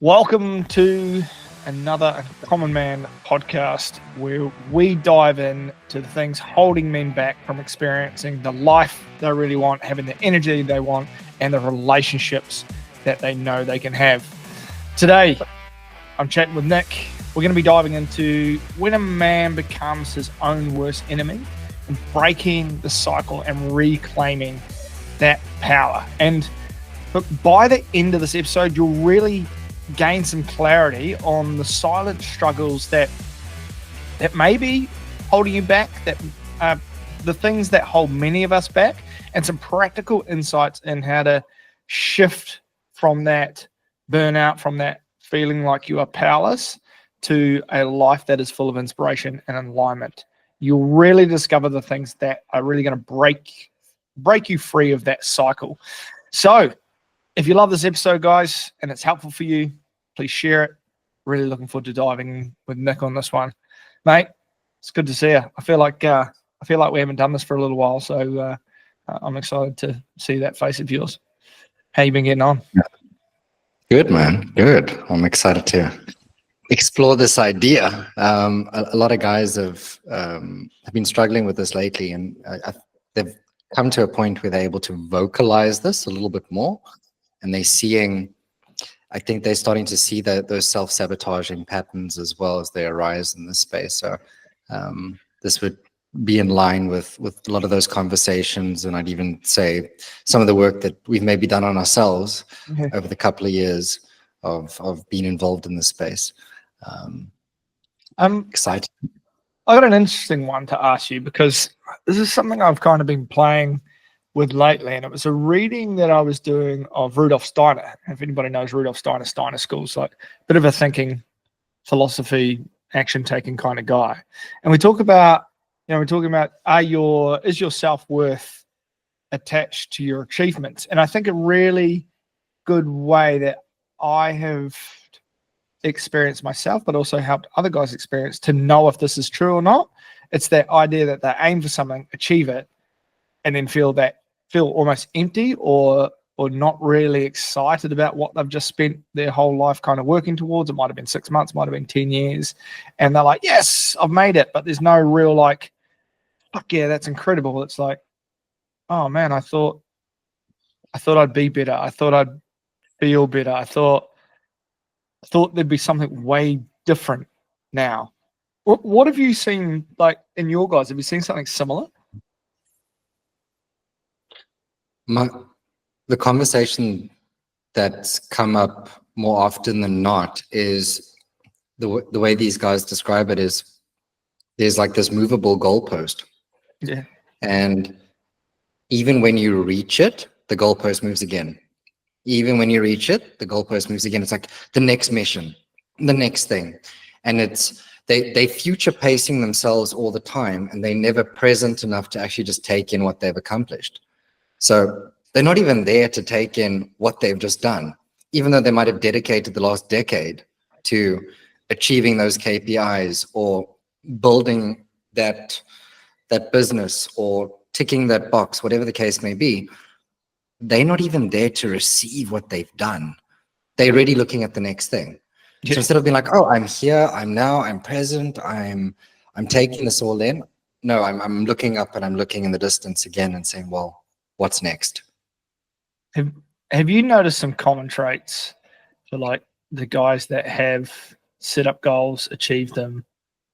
Welcome to another Common Man podcast where we dive in to the things holding men back from experiencing the life they really want, having the energy they want, and the relationships that they know they can have. Today, I'm chatting with Nick. We're going to be diving into when a man becomes his own worst enemy and breaking the cycle and reclaiming that power. And look, by the end of this episode, you'll really gain some clarity on the silent struggles that may be holding you back, that the things that hold many of us back, and some practical insights in how to shift from that burnout, from that feeling like you are powerless, to a life that is full of inspiration and alignment. You'll really discover the things that are really going to break you free of that cycle. So if you love this episode, guys, and it's helpful for you, please share it. Really looking forward to diving with Nick on this one, mate. It's good to see you. I feel like we haven't done this for a little while, so I'm excited to see that face of yours. How you been getting on? Good, man. Good. I'm excited to explore this idea. A lot of guys have been struggling with this lately, and they've come to a point where they're able to vocalize this a little bit more, and I think they're starting to see those self-sabotaging patterns as well as they arise in this space. So this would be in line with a lot of those conversations, and I'd even say some of the work that we've maybe done on ourselves over the couple of years of being involved in this space. I'm excited. I got an interesting one to ask you, because this is something I've kind of been playing with lately, and it was a reading that I was doing of Rudolf Steiner. If anybody knows Rudolf Steiner, Steiner School's like a bit of a thinking, philosophy, action-taking kind of guy. And we're talking about is your self-worth attached to your achievements? And I think a really good way that I have experienced myself, but also helped other guys experience, to know if this is true or not, it's that idea that they aim for something, achieve it, and then feel almost empty or not really excited about what they've just spent their whole life kind of working towards. It might have been 6 months, might have been 10 years. And they're like, yes, I've made it. But there's no real like, fuck yeah, that's incredible. It's like, oh man, I thought I'd be better. I thought I'd feel better. I thought there'd be something way different now. What have you seen, like, in your guys? Have you seen something similar? The conversation that's come up more often than not is the way these guys describe it is there's like this movable goalpost. Yeah. And even when you reach it, the goalpost moves again. Even when you reach it, the goalpost moves again. It's like the next mission, the next thing. And they future pacing themselves all the time, and they're never present enough to actually just take in what they've accomplished. So they're not even there to take in what they've just done, even though they might have dedicated the last decade to achieving those KPIs or building that business or ticking that box, whatever the case may be. They're not even there to receive what they've done. They're already looking at the next thing. Yeah. So instead of being like, oh, I'm here, I'm present, I'm taking this all in. No, I'm looking up and I'm looking in the distance again and saying, well, what's next? Have you noticed some common traits for like the guys that have set up goals, achieved them,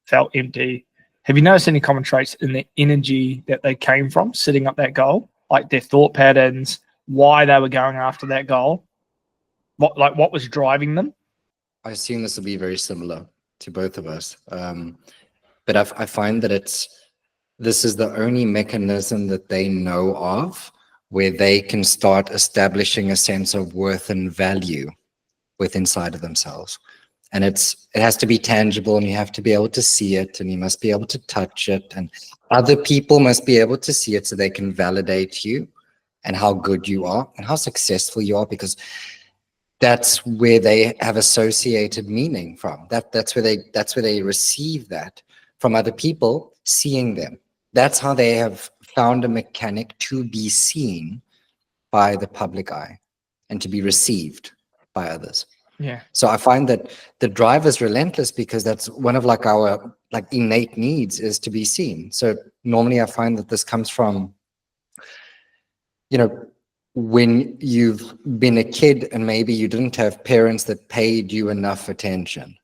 felt empty? Have you noticed any common traits in the energy that they came from setting up that goal, like their thought patterns, why they were going after that goal, what was driving them? I assume this will be very similar to both of us, but I find that this is the only mechanism that they know of where they can start establishing a sense of worth and value inside of themselves. And it has to be tangible, and you have to be able to see it, and you must be able to touch it, and other people must be able to see it so they can validate you and how good you are and how successful you are, because that's where they have associated meaning from. That's where they receive that from other people seeing them. That's how they have found a mechanic to be seen by the public eye and to be received by others. Yeah. So I find that the drive is relentless because that's one of like our like innate needs is to be seen. So normally I find that this comes from, you know, when you've been a kid and maybe you didn't have parents that paid you enough attention.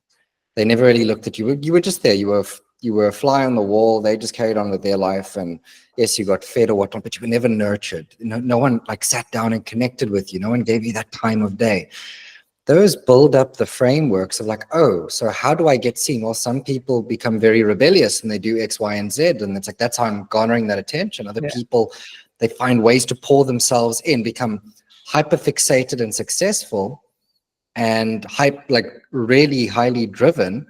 They never really looked at you. You were just there. You were a fly on the wall. They just carried on with their life. And yes, you got fed or whatnot, but you were never nurtured. No one like sat down and connected with you. No one gave you that time of day. Those build up the frameworks of like, oh, so how do I get seen? Well, some people become very rebellious and they do X, Y, and Z. And it's like, that's how I'm garnering that attention. Other Yeah. people, they find ways to pour themselves in, become hyper fixated and successful and like really highly driven.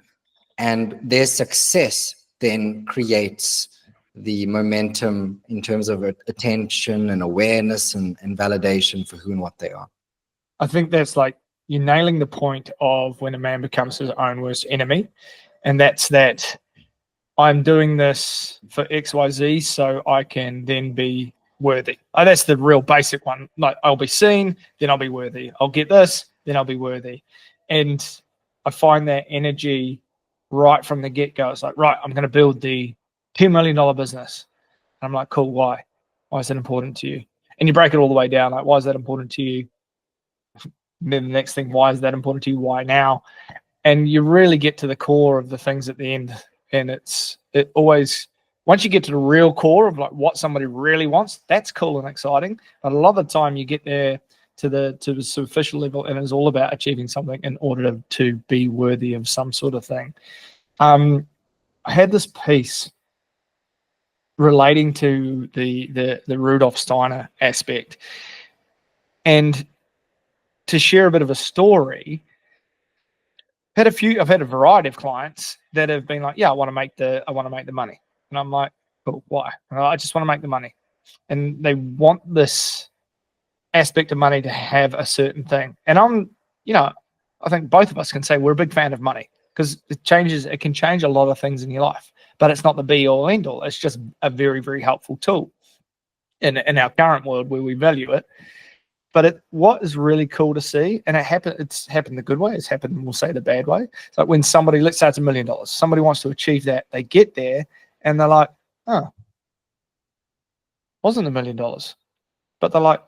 And their success then creates the momentum in terms of attention and awareness and validation for who and what they are. I think that's like you're nailing the point of when a man becomes his own worst enemy. And that's that I'm doing this for XYZ so I can then be worthy. Oh, that's the real basic one. Like I'll be seen, then I'll be worthy. I'll get this, then I'll be worthy. And I find that energy right from the get-go. It's like, right, I'm going to build the $10 million business. And I'm like, cool, why? Why is that important to you? And you break it all the way down. Like, why is that important to you? And then the next thing, why is that important to you? Why now? And you really get to the core of the things at the end. And it always, once you get to the real core of like what somebody really wants, that's cool and exciting. But a lot of the time you get there to the superficial level and it's all about achieving something in order to be worthy of some sort of thing. I had this piece relating to the Rudolf Steiner aspect. And to share a bit of a story, I've had a variety of clients that have been like, yeah, I want to make the money. And I'm like, oh, why? I just want to make the money. And they want this aspect of money to have a certain thing. And I think both of us can say we're a big fan of money because it can change a lot of things in your life, but it's not the be all end all. It's just a very, very helpful tool in our current world where we value it. But what is really cool to see, and it's happened the good way, it's happened, we'll say, the bad way. It's like when somebody, let's say it's $1 million, somebody wants to achieve that, they get there and they're like, oh, wasn't $1 million. But they're like,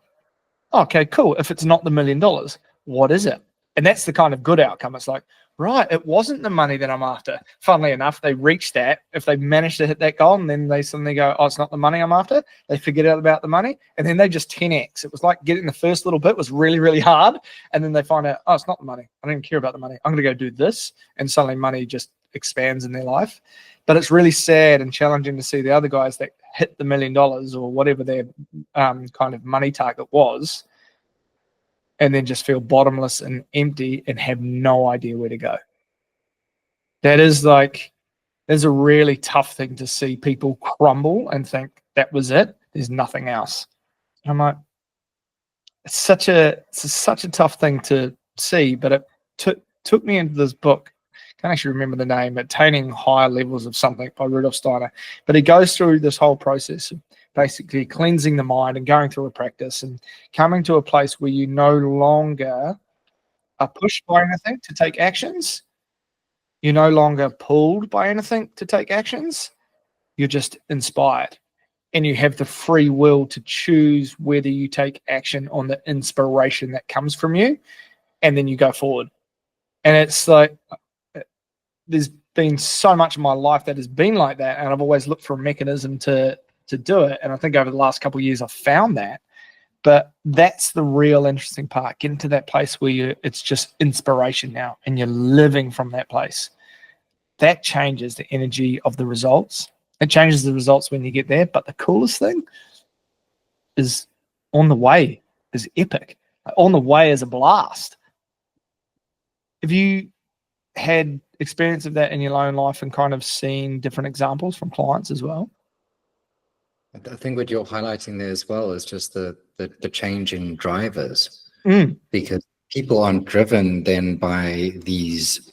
oh, okay, cool. If it's not the $1 million, what is it? And that's the kind of good outcome. It's like, right, it wasn't the money that I'm after. Funnily enough, they reach that. If they manage to hit that goal and then they suddenly go, oh, it's not the money I'm after, they forget about the money. And then they just 10x. It was like getting the first little bit was really, really hard. And then they find out, oh, it's not the money. I don't even care about the money. I'm going to go do this. And suddenly money just expands in their life. But it's really sad and challenging to see the other guys that hit the $1 million or whatever their kind of money target was, and then just feel bottomless and empty and have no idea where to go. There's a really tough thing to see people crumble and think that was it. There's nothing else. And I'm like, it's such a tough thing to see, but it took me into this book. I can't actually remember the name, Attaining Higher Levels of Something by Rudolf Steiner. But he goes through this whole process of basically cleansing the mind and going through a practice and coming to a place where you no longer are pushed by anything to take actions. You're no longer pulled by anything to take actions. You're just inspired. And you have the free will to choose whether you take action on the inspiration that comes from you. And then you go forward. And it's like, there's been so much in my life that has been like that. And I've always looked for a mechanism to do it. And I think over the last couple of years, I've found that. But that's the real interesting part, getting to that place where it's just inspiration now and you're living from that place. That changes the energy of the results. It changes the results when you get there. But the coolest thing is on the way is epic. On the way is a blast. Have you had experience of that in your own life and kind of seen different examples from clients as well? I think what you're highlighting there as well is just the change in drivers, because people aren't driven then by these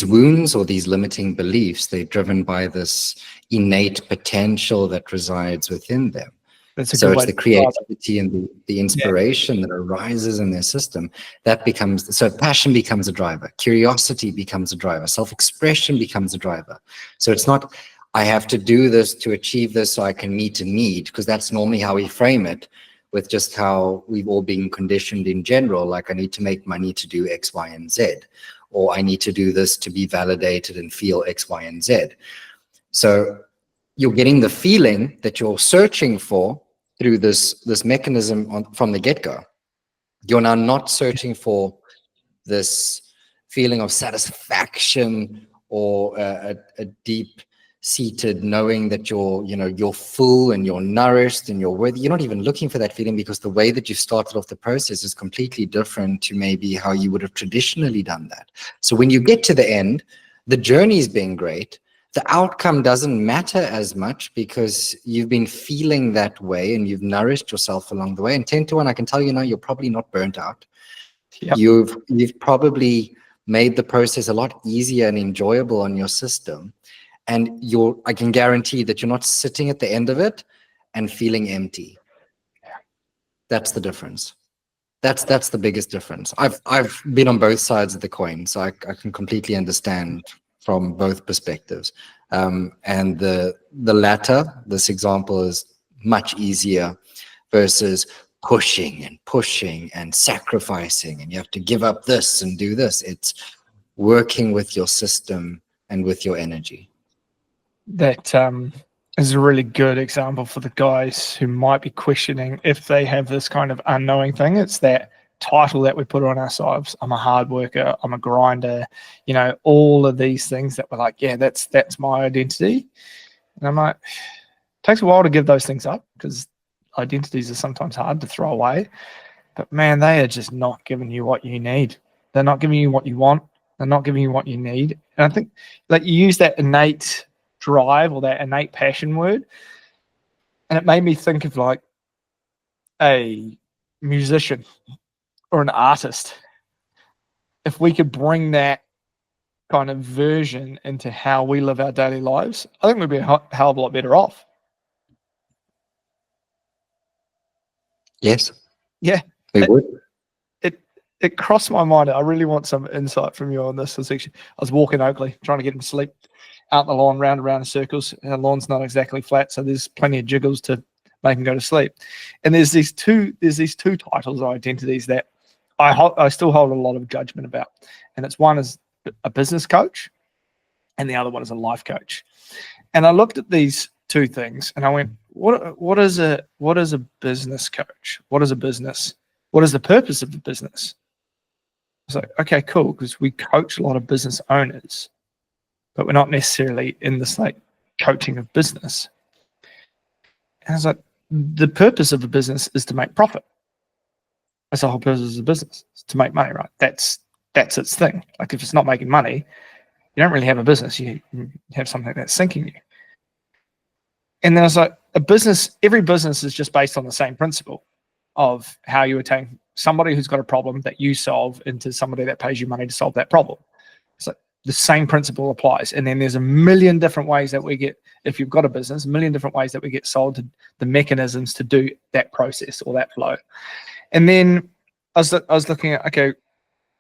wounds or these limiting beliefs. They're driven by this innate potential that resides within them. That's a So good it's way the to describe it. creativity and the inspiration that arises in their system that becomes, so passion becomes a driver, curiosity becomes a driver, self-expression becomes a driver. So it's not, I have to do this to achieve this so I can meet a need, because that's normally how we frame it, with just how we've all been conditioned in general. Like, I need to make money to do X, Y, and Z, or I need to do this to be validated and feel X, Y, and Z. So you're getting the feeling that you're searching for through this mechanism from the get-go. You're now not searching for this feeling of satisfaction or a deep-seated knowing that you're full and you're nourished and you're worthy. You're not even looking for that feeling, because the way that you started off the process is completely different to maybe how you would have traditionally done that. So when you get to the end, the journey's been great. The outcome doesn't matter as much, because you've been feeling that way and you've nourished yourself along the way. And 10 to 1, I can tell you now, you're probably not burnt out. Yep. You've probably made the process a lot easier and enjoyable on your system. And I can guarantee that you're not sitting at the end of it and feeling empty. That's the difference. That's the biggest difference. I've been on both sides of the coin, so I can completely understand from both perspectives. And the latter, this example, is much easier versus pushing and sacrificing, and you have to give up this and do this. It's working with your system and with your energy. That is a really good example for the guys who might be questioning if they have this kind of unknowing thing. It's that title that we put on ourselves. I'm a hard worker, I'm a grinder, all of these things that we're like, yeah, that's my identity. And I'm like, it takes a while to give those things up, because identities are sometimes hard to throw away. But man, they are just not giving you what you need. They're not giving you what you want. They're not giving you what you need. And I think that you use that innate drive or that innate passion word, and it made me think of like a musician or an artist. If we could bring that kind of version into how we live our daily lives, I think we'd be a hell of a lot better off. Yes. Yeah. We would. It crossed my mind. I really want some insight from you on this. I was walking Oakley, trying to get him to sleep, out the lawn, round and round in circles. Our lawn's not exactly flat, so there's plenty of jiggles to make him go to sleep. And there's these two titles or identities that I still hold a lot of judgment about. And it's one is a business coach, and the other one is a life coach. And I looked at these two things, and I went, what is a business coach? What is a business? What is the purpose of the business? I was like, okay, cool, because we coach a lot of business owners, but we're not necessarily in this like coaching of business. And I was like, the purpose of a business is to make profit. That's the whole purpose of the business, is to make money, right? That's its thing. Like, if it's not making money, you don't really have a business. You have something that's sinking you. And then I was like, every business is just based on the same principle of how you attain somebody who's got a problem that you solve into somebody that pays you money to solve that problem. So the same principle applies. And then there's a million different ways that we get, if you've got a business, a million different ways that we get sold to the mechanisms to do that process or that flow. And then I was looking at, okay,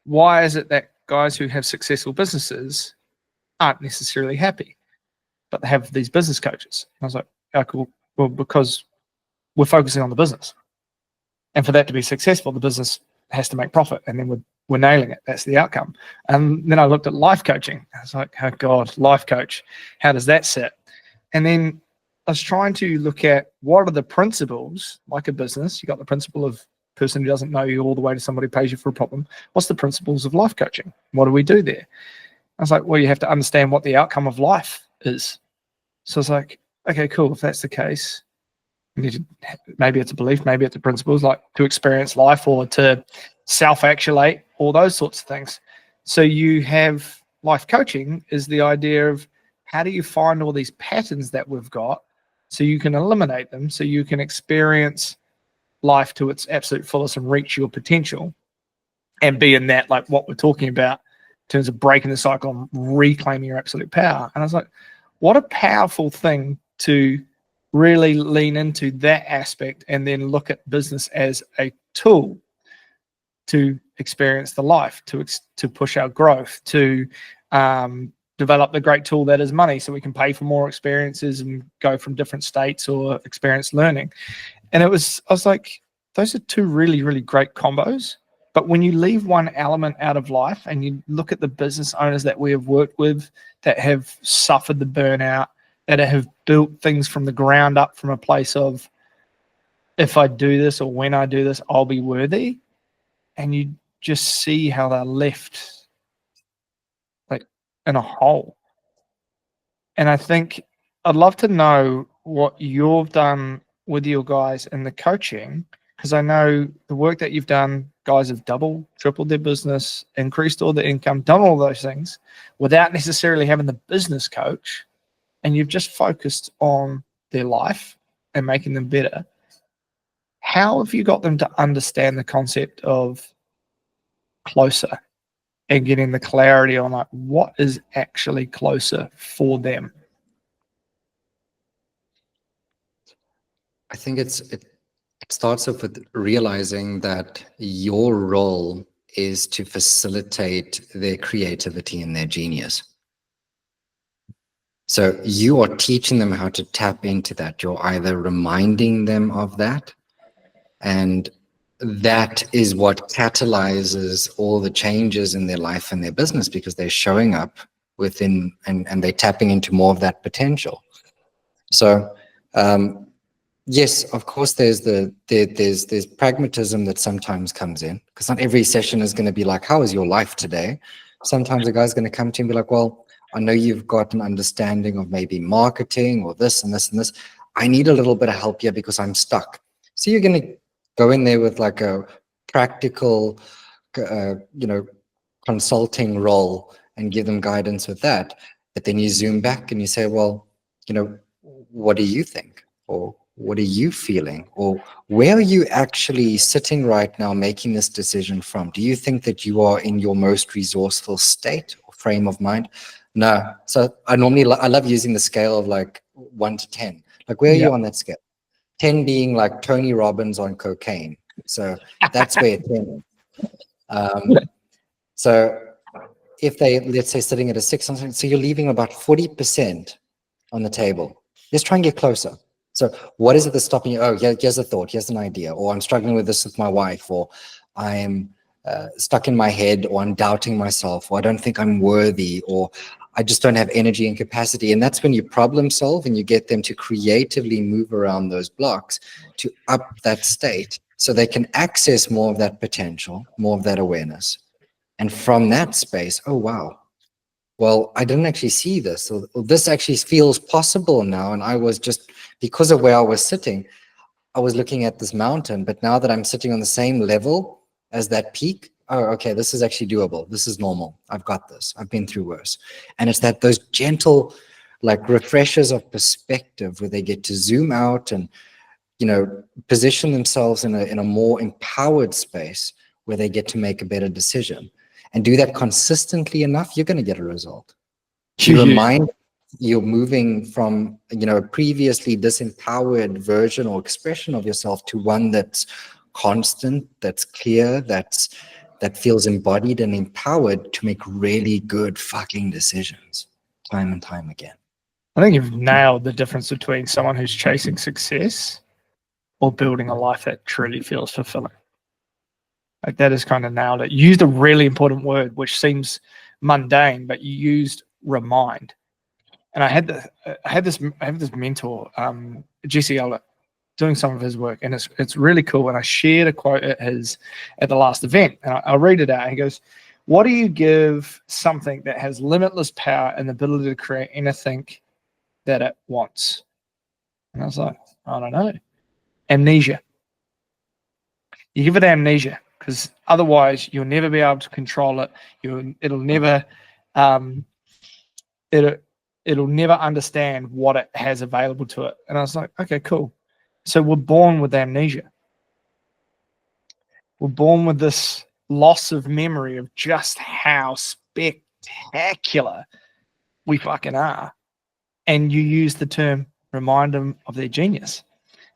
why is it that guys who have successful businesses aren't necessarily happy, but they have these business coaches? And I was like, oh, cool. Well, because we're focusing on the business. And for that to be successful, the business has to make profit, and then we're nailing it. That's the outcome. And then I looked at life coaching. I was like, oh God, life coach, how does that sit? And then I was trying to look at what are the principles, like a business. You got the principle of person who doesn't know you all the way to somebody who pays you for a problem. What's the principles of life coaching? What do we do there? I was like, well, you have to understand what the outcome of life is. So I was like, okay, cool. If that's the case, maybe it's a belief, maybe it's a principles, like to experience life or to self-actuate, all those sorts of things. So you have life coaching is the idea of how do you find all these patterns that we've got so you can eliminate them, so you can experience life to its absolute fullest and reach your potential and be in that, like what we're talking about in terms of breaking the cycle and reclaiming your absolute power. And I was like, what a powerful thing to really lean into that aspect and then look at business as a tool to experience the life, to push our growth, to develop the great tool that is money, so we can pay for more experiences and go from different states or experience learning. And I was like, those are two really, really great combos. But when you leave one element out of life and you look at the business owners that we have worked with that have suffered the burnout, that have built things from the ground up from a place of, if I do this or when I do this, I'll be worthy. And you just see how they're left like in a hole. And I think I'd love to know what you've done with your guys in the coaching, because I know the work that you've done, guys have doubled, tripled their business, increased all the income, done all those things without necessarily having the business coach, and you've just focused on their life and making them better. How have you got them to understand the concept of closer and getting the clarity on like what is actually closer for them? I think it starts off with realizing that your role is to facilitate their creativity and their genius. So you are teaching them how to tap into that. You're either reminding them of that, and that is what catalyzes all the changes in their life and their business, because they're showing up within and they're tapping into more of that potential. So yes, of course, there's pragmatism that sometimes comes in, because not every session is going to be like, how is your life today? Sometimes a guy's going to come to you and be like, well, I know you've got an understanding of maybe marketing or this and this and this. I need a little bit of help here because I'm stuck. So you're going to go in there with like a practical, consulting role and give them guidance with that. But then you zoom back and you say, well, what do you think? Or what are you feeling? Or where are you actually sitting right now making this decision from? Do you think that you are in your most resourceful state or frame of mind? No. So I love using the scale of like 1 to 10. Like, where are you on that scale? 10 being like Tony Robbins on cocaine. So that's where 10 is. So if they, let's say, sitting at a 6, so you're leaving about 40% on the table. Just try and get closer. So what is it that's stopping you? Oh, here's a thought, here's an idea, or I'm struggling with this with my wife, or I'm stuck in my head, or I'm doubting myself, or I don't think I'm worthy, or I just don't have energy and capacity. And that's when you problem solve and you get them to creatively move around those blocks to up that state so they can access more of that potential, more of that awareness. And from that space, oh, wow, well, I didn't actually see this. So this actually feels possible now. And I was just, because of where I was sitting, I was looking at this mountain. But now that I'm sitting on the same level as that peak, oh, okay, this is actually doable. This is normal. I've got this. I've been through worse. And it's those gentle, like, refreshers of perspective where they get to zoom out and, position themselves in a more empowered space where they get to make a better decision. And do that consistently enough, you're going to get a result. You remind you're moving from, a previously disempowered version or expression of yourself to one that's constant, that's clear, that feels embodied and empowered to make really good fucking decisions time and time again. I think you've nailed the difference between someone who's chasing success or building a life that truly feels fulfilling. Like, that is kind of nailed it. You used a really important word, which seems mundane, but you used remind. And I had this mentor, Jesse Elder, doing some of his work, and it's really cool. And I shared a quote at the last event, and I'll read it out. He goes, "What do you give something that has limitless power and the ability to create anything that it wants?" And I was like, I don't know. Amnesia. You give it amnesia, because otherwise you'll never be able to control it. It'll never understand what it has available to it. And I was like, okay, cool. So we're born with amnesia. We're born with this loss of memory of just how spectacular we fucking are. And you use the term remind them of their genius.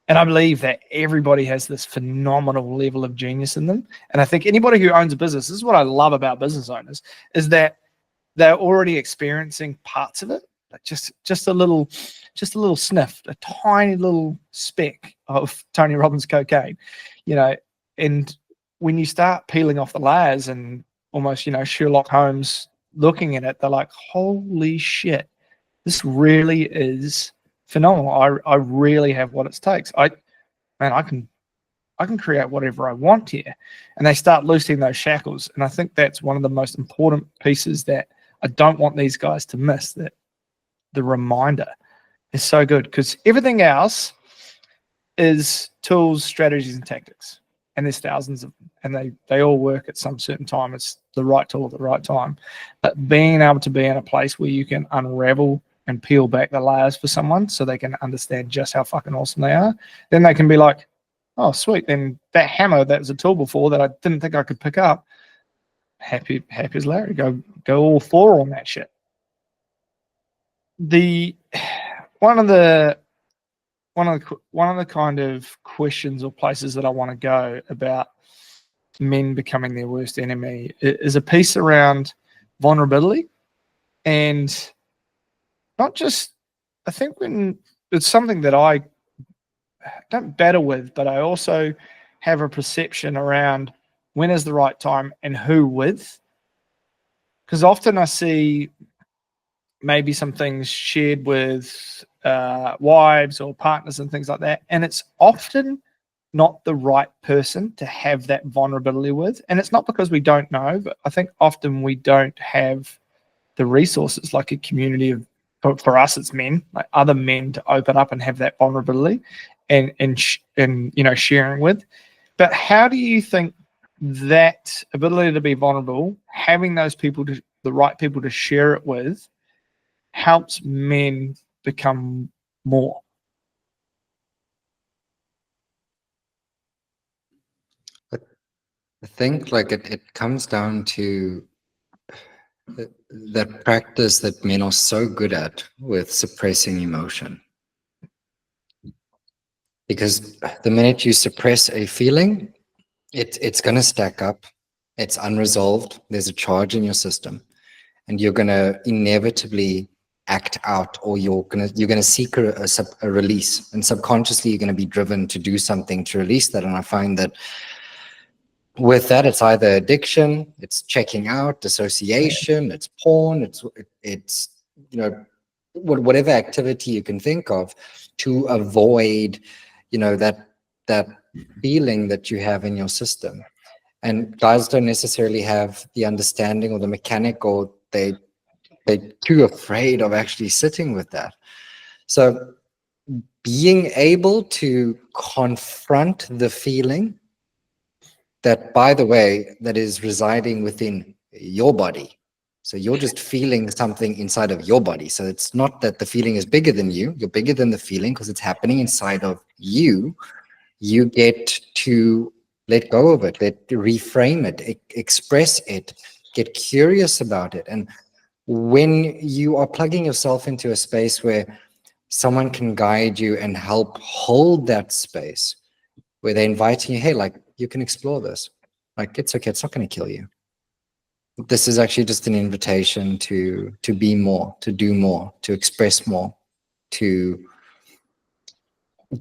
And I believe that everybody has this phenomenal level of genius in them. And I think anybody who owns a business, this is what I love about business owners, is that they're already experiencing parts of it, like just a little sniff, a tiny little speck of Tony Robbins cocaine, you know. And when you start peeling off the layers and almost, you know, Sherlock Holmes looking at it, they're like, holy shit, this really is phenomenal. I really have what it takes. I can create whatever I want here. And they start loosening those shackles. And I think that's one of the most important pieces that I don't want these guys to miss, that the reminder is so good, because everything else is tools, strategies, and tactics. And there's thousands of them, and they all work at some certain time. It's the right tool at the right time. But being able to be in a place where you can unravel and peel back the layers for someone so they can understand just how fucking awesome they are, then they can be like, oh, sweet. Then that hammer that was a tool before that I didn't think I could pick up, happy as Larry. Go all four on that shit. One of the kind of questions or places that I want to go about men becoming their worst enemy is a piece around vulnerability. And not just, I think when it's something that I don't battle with, but I also have a perception around when is the right time and who with. Because often I see maybe some things shared with wives or partners and things like that, and it's often not the right person to have that vulnerability with. And it's not because we don't know, but I think often we don't have the resources, like a community of, for us it's men, like other men, to open up and have that vulnerability and you know, sharing with. But how do you think that ability to be vulnerable, having those people, the right people to share it with, helps men become more? I think like it comes down to that practice that men are so good at with suppressing emotion. Because the minute you suppress a feeling, it's going to stack up. It's unresolved. There's a charge in your system, and you're going to inevitably act out, or you're going to seek a release, and subconsciously you're going to be driven to do something to release that. And I find that with that, it's either addiction, it's checking out, dissociation, it's porn, it's you know, whatever activity you can think of to avoid, you know, that feeling that you have in your system. And guys don't necessarily have the understanding or the mechanic, or they're too afraid of actually sitting with that. So being able to confront the feeling that, by the way, that is residing within your body. So you're just feeling something inside of your body. So it's not that the feeling is bigger than you. You're bigger than the feeling because it's happening inside of you. You get to let go of it, reframe it, express it, get curious about it. And when you are plugging yourself into a space where someone can guide you and help hold that space, where they're inviting you, hey, like, you can explore this. Like, it's okay. It's not going to kill you. This is actually just an invitation to be more, to do more, to express more, to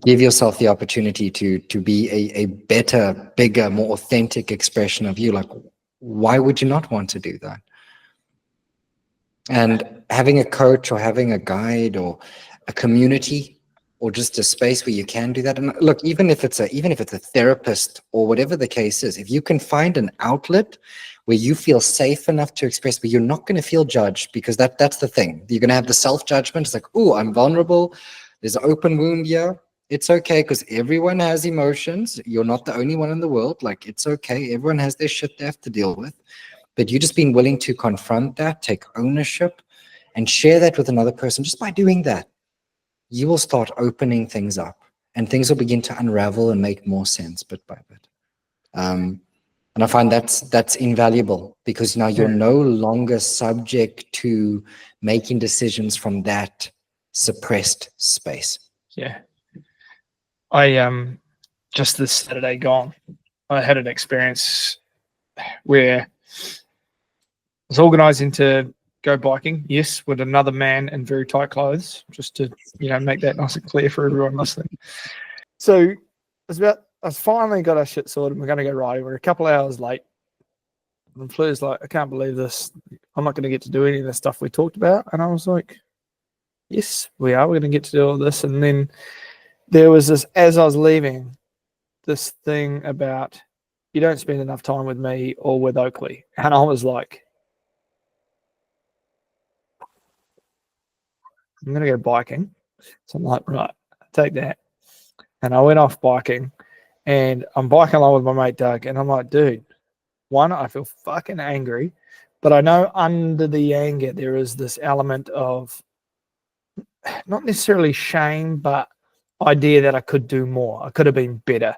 give yourself the opportunity to be a better, bigger, more authentic expression of you. Like, why would you not want to do that? And having a coach or having a guide or a community or just a space where you can do that. And look, even if it's a therapist or whatever the case is, if you can find an outlet where you feel safe enough to express, but you're not going to feel judged, because that's the thing. You're going to have the self-judgment. It's like, oh, I'm vulnerable. There's an open wound here. It's okay, because everyone has emotions. You're not the only one in the world. Like, it's okay. Everyone has their shit they have to deal with. But you just being willing to confront that, take ownership, and share that with another person. Just by doing that, you will start opening things up, and things will begin to unravel and make more sense bit by bit. And I find that's invaluable, because now you're no longer subject to making decisions from that suppressed space. Yeah. I just this Saturday gone, I had an experience where I was organising to go biking, yes, with another man in very tight clothes, just to make that nice and clear for everyone listening. So I finally got our shit sorted. We're going to go riding. We're a couple of hours late. And Fleur's like, I can't believe this. I'm not going to get to do any of the stuff we talked about. And I was like, yes, we are. We're going to get to do all this. And then there was this, as I was leaving, this thing about you don't spend enough time with me or with Oakley. And I was like, I'm going to go biking. So I'm like, right, take that. And I went off biking and I'm biking along with my mate Doug. And I'm like, dude, one, I feel fucking angry, but I know under the anger there is this element of not necessarily shame, but idea that I could do more. I could have been better.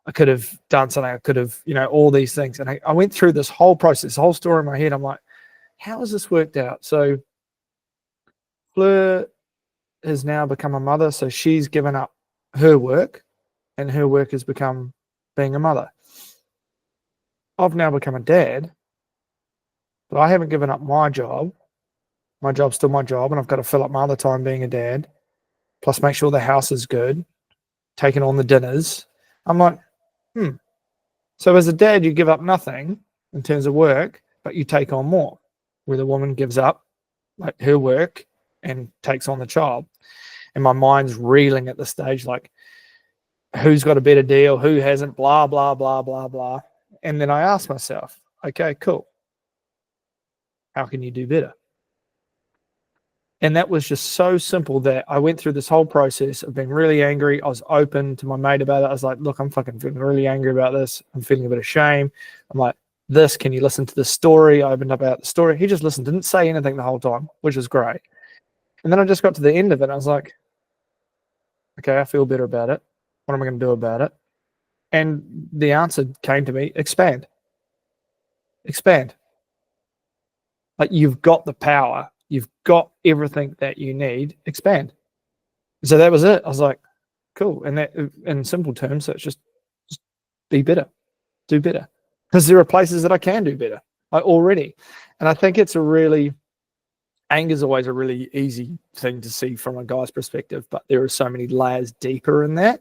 I could have done something. I could have, all these things. And I went through this whole process, whole story in my head. I'm like, how has this worked out? So Fleur has now become a mother. So she's given up her work and her work has become being a mother. I've now become a dad, but I haven't given up my job. My job's still my job, and I've got to fill up my other time being a dad, plus make sure the house is good, taking on the dinners. I'm like, So as a dad, you give up nothing in terms of work, but you take on more, where the woman gives up like her work and takes on the child. And my mind's reeling at the stage, like, who's got a better deal, who hasn't, blah, blah, blah, blah, blah. And then I ask myself, okay, cool. How can you do better? And that was just so simple that I went through this whole process of being really angry. I was open to my mate about it. I was like, look, I'm fucking feeling really angry about this. I'm feeling a bit of shame. I'm like, can you listen to the story? I opened up about the story. He just listened, didn't say anything the whole time, which was great. And then I just got to the end of it. And I was like, okay, I feel better about it. What am I going to do about it? And the answer came to me, expand. Expand. Like, you've got the power. You've got everything that you need. Expand. So that was it. I was like, cool. And that, in simple terms, so it's just be better, do better. Because there are places that I can do better, like, already. And I think anger is always a really easy thing to see from a guy's perspective, but there are so many layers deeper in that.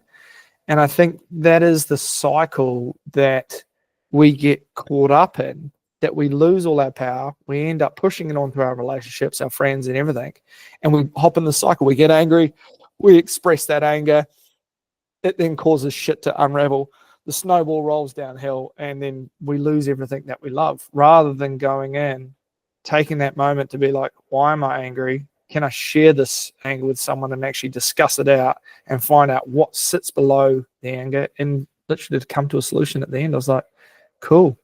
And I think that is the cycle that we get caught up in, that we lose all our power. We end up pushing it onto our relationships, our friends, and everything. And we hop in the cycle. We get angry. We express that anger. It then causes shit to unravel. The snowball rolls downhill, and then we lose everything that we love, rather than going in, taking that moment to be like, why am I angry? Can I share this anger with someone and actually discuss it out and find out what sits below the anger, and literally to come to a solution at the end? I was like, cool,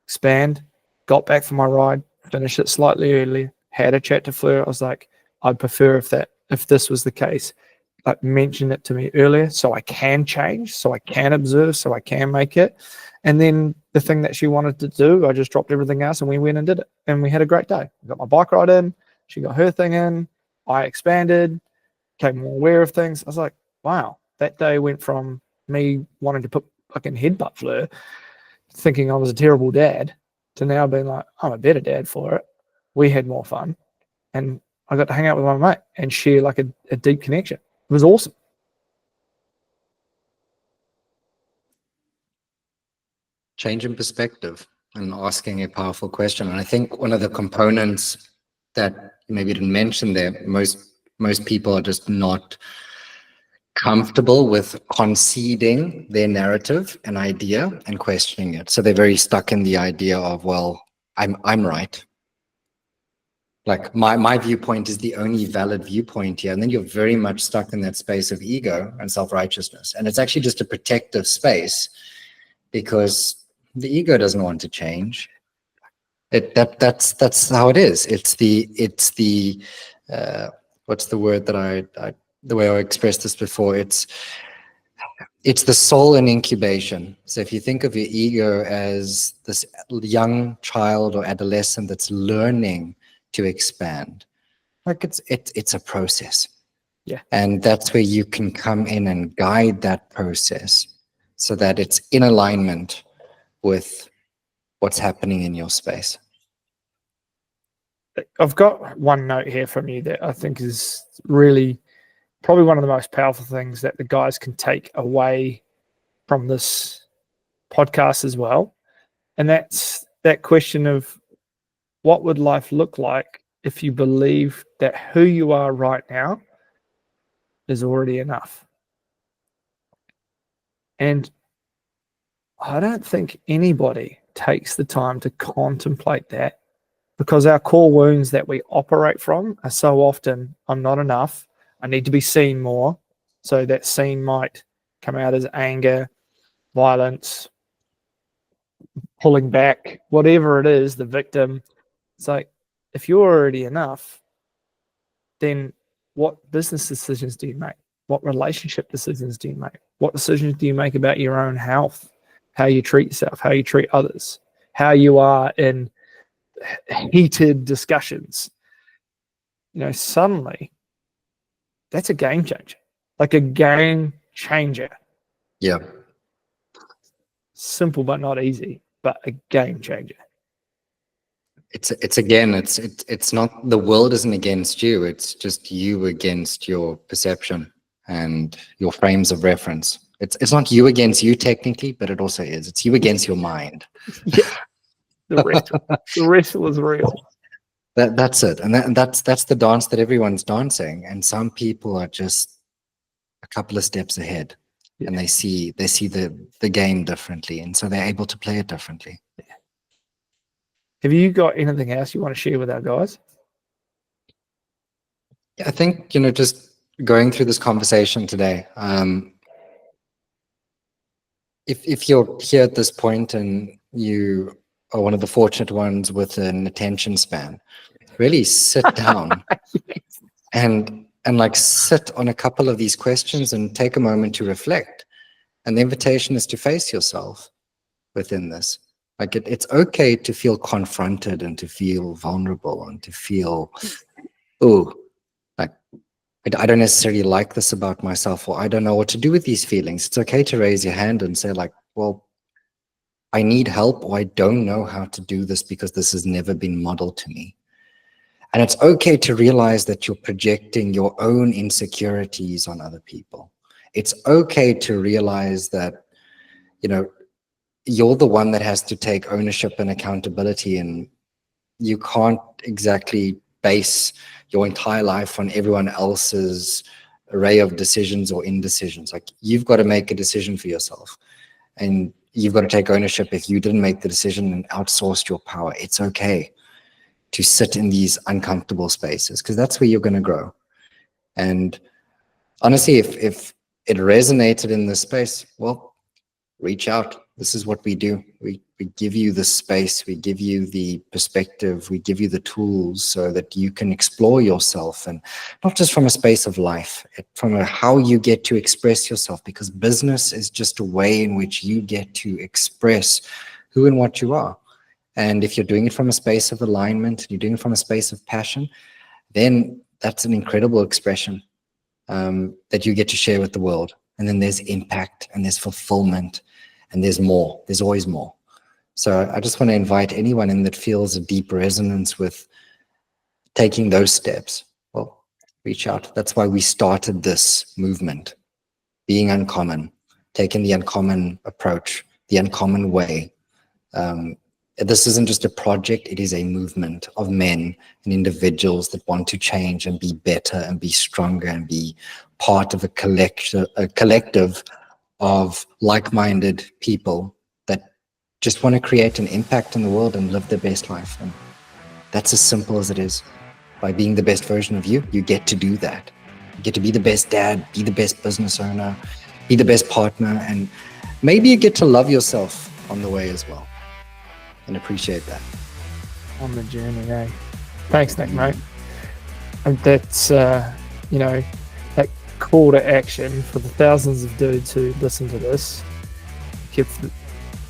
expand, got back from my ride, finished it slightly early, had a chat to Fleur. I was like, I'd prefer if this was the case, like, mention it to me earlier so I can change, so I can observe, so I can make it. And then the thing that she wanted to do, I just dropped everything else and we went and did it. And we had a great day. I got my bike ride in. She got her thing in. I expanded, became more aware of things. I was like, wow, that day went from me wanting to put fucking headbutt Fleur, thinking I was a terrible dad, to now being like, I'm a better dad for it. We had more fun. And I got to hang out with my mate and share like a deep connection. It was awesome. Change in perspective and asking a powerful question. And I think one of the components that maybe didn't mention there, most people are just not comfortable with conceding their narrative and idea and questioning it. So they're very stuck in the idea of, well, I'm right. Like, my viewpoint is the only valid viewpoint here. And then you're very much stuck in that space of ego and self-righteousness. And it's actually just a protective space, because the ego doesn't want to change. That's how it is. It's the what's the word that I the way I expressed this before, it's the soul in incubation. So if you think of your ego as this young child or adolescent that's learning to expand, like, it's a process. Yeah. And that's where you can come in and guide that process so that it's in alignment with what's happening in your space. I've got one note here from you that I think is really probably one of the most powerful things that the guys can take away from this podcast as well. And that's that question of what would life look like if you believe that who you are right now is already enough? And I don't think anybody takes the time to contemplate that, because our core wounds that we operate from are so often, I'm not enough, I need to be seen more. So that seen might come out as anger, violence, pulling back, whatever it is, the victim. It's like, if you're already enough, then what business decisions do you make? What relationship decisions do you make? What decisions do you make about your own health? How you treat yourself, how you treat others, how you are in heated discussions. Suddenly that's a game changer, like a game changer. Yeah. Simple but not easy, but a game changer. It's not, the world isn't against you. It's just you against your perception and your frames of reference. It's not you against you technically, but it also is. It's you against your mind. Yeah. The rest was real. That's it. And that's the dance that everyone's dancing. And some people are just a couple of steps ahead. Yeah. And they see the game differently. And so they're able to play it differently. Yeah. Have you got anything else you want to share with our guys? I think, just going through this conversation today, if you're here at this point and you are one of the fortunate ones with an attention span, really sit down and like sit on a couple of these questions and take a moment to reflect. And the invitation is to face yourself within this. Like it's okay to feel confronted and to feel vulnerable and to feel, oh, like I don't necessarily like this about myself, or I don't know what to do with these feelings. It's okay to raise your hand and say like, well, I need help, or I don't know how to do this because this has never been modeled to me. And it's okay to realize that you're projecting your own insecurities on other people. It's okay to realize that, you're the one that has to take ownership and accountability, and you can't exactly base your entire life on everyone else's array of decisions or indecisions. Like, you've got to make a decision for yourself, and you've got to take ownership if you didn't make the decision and outsourced your power. It's okay to sit in these uncomfortable spaces, because that's where you're going to grow. And honestly, if it resonated in this space, well, reach out. This is what we do. We give you the space, we give you the perspective, we give you the tools so that you can explore yourself, and not just from a space of life, from how you get to express yourself, because business is just a way in which you get to express who and what you are. And if you're doing it from a space of alignment, you're doing it from a space of passion, then that's an incredible expression that you get to share with the world. And then there's impact, and there's fulfillment, and there's more. There's always more. So I just want to invite anyone in that feels a deep resonance with taking those steps. Well, reach out. That's why we started this movement, being uncommon, taking the uncommon approach, the uncommon way. This isn't just a project, it is a movement of men and individuals that want to change and be better and be stronger and be part of a collective of like-minded people that just want to create an impact in the world and live their best life. And that's as simple as it is. By being the best version of you, you get to do that. You get to be the best dad, be the best business owner, be the best partner, and maybe you get to love yourself on the way as well. And appreciate that. On the journey, eh? Thanks, Nick, mate. And that's, that call to action for the thousands of dudes who listen to this.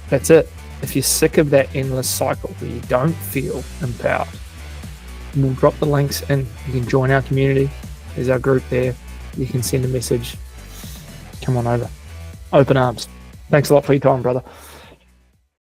That's it. If you're sick of that endless cycle where you don't feel empowered, we'll drop the links in. You can join our community. There's our group there. you can send a message. Come on over. Open arms. Thanks a lot for your time, brother.